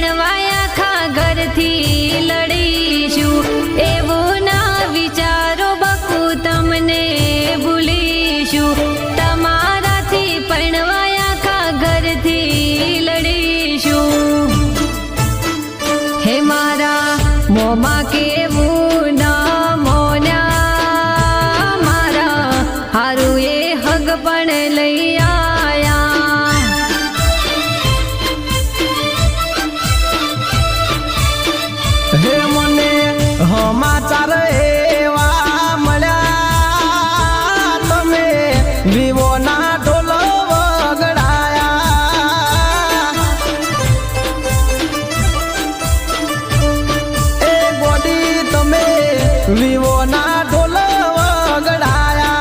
પરણવાયા ખા ઘરથી લડીશું એવું ના વિચારો બકુ તમને ભૂલીશું તમારાથી પરણવાયા ખા ઘરથી લડીશું હે મારા મોમાં કેવું ના મોન્યા મારા હારું એ હગ પણ લઈ આયા હે મને સમાચાર એવા મળ્યા તમે વિવોના ઢોલ વગડાયા એ ગોડી તમે વિવોના ઢોલ વગડાયા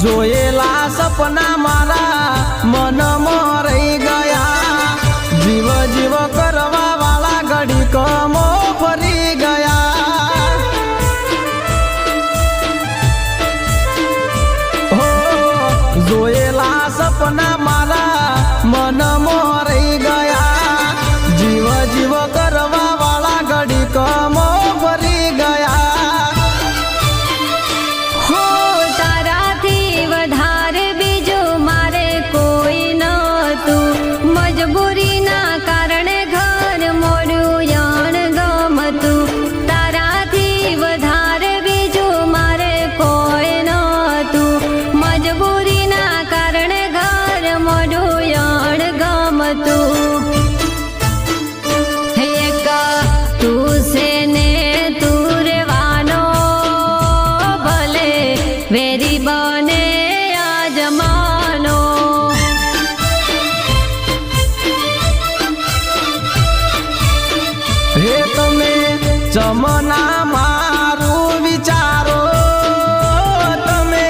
જોયેલા સપના મારા મનમાં રહી ગયા જીવ જીવ કરવા વાળા ઘડીકમો ફરી ગયા હો જોયેલા સપના મારા મનમાં રહી ગયા જીવ જીવ કરવા વાળા ઘડીકમો ફરી ગયા મજબૂરીના કારણે ઘર મોડું યાણ ગમતું તારાથી વધારે બીજું મારે કોઈ નહોતું મજબૂરીના કારણે ઘર મોડું યાણ ગમતું એક તું છે ને તું રેવાનો ભલે વેરી બને આ જમાનો હે તમે જમના મારું વિચારો તમે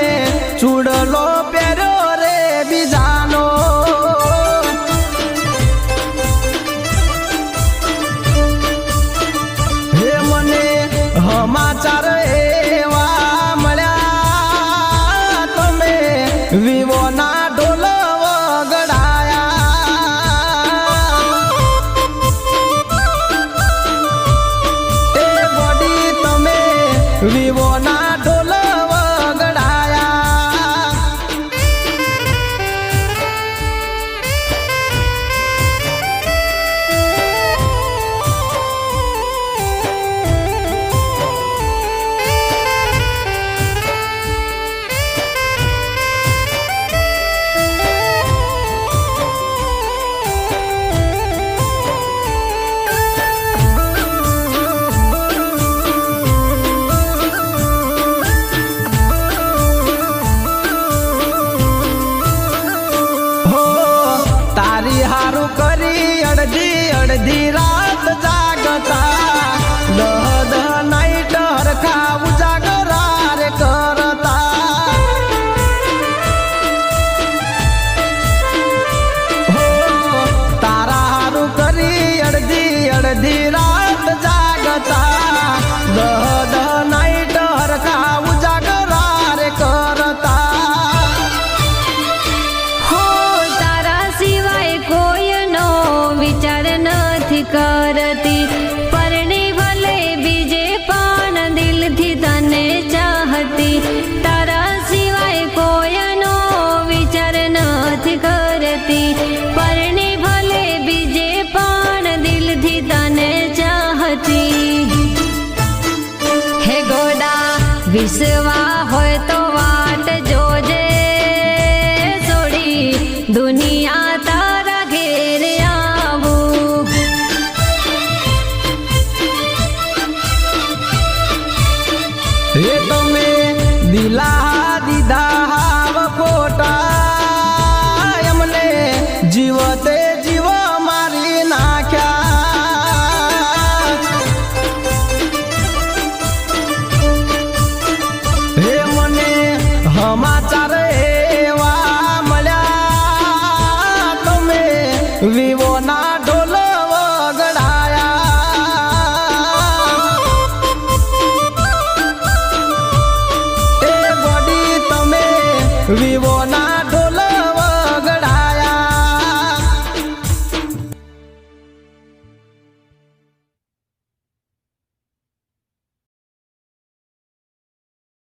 ચૂડલો પહેર્યો રે બીજાનો હે મને સમાચાર એવા મળ્યા તમે વિવોના ઢોલ વિવોના ઢોલ વગડાયા હારું કરી અડધી રાત જાગતા દહ નાઈટ હરખા ઉજાગરા રે કરતા હો તારા હારું કરી અડધી રાત જાગતા દહ નાઈટ હરખા ઉજાગરા રે કરતા વિચાર નથી કરતી પરણી ભલે બીજે પણ દિલથી તને ચાહતી તારા સિવાય કોઈનો વિચાર નથી કરતી પરણી ભલે બીજે પણ દિલથી તને ચાહતી હે ગોડા વિશ્વા હોય તો વાટ જોજે છોડી દુનિયા તારા ઘેર આવું હે તમે દિલા દીધા હાવ ખોટા એમને જીવતે જીવ મારી નાખ્યા હે મને સમાચાર એવા મળ્યા તમે વિવો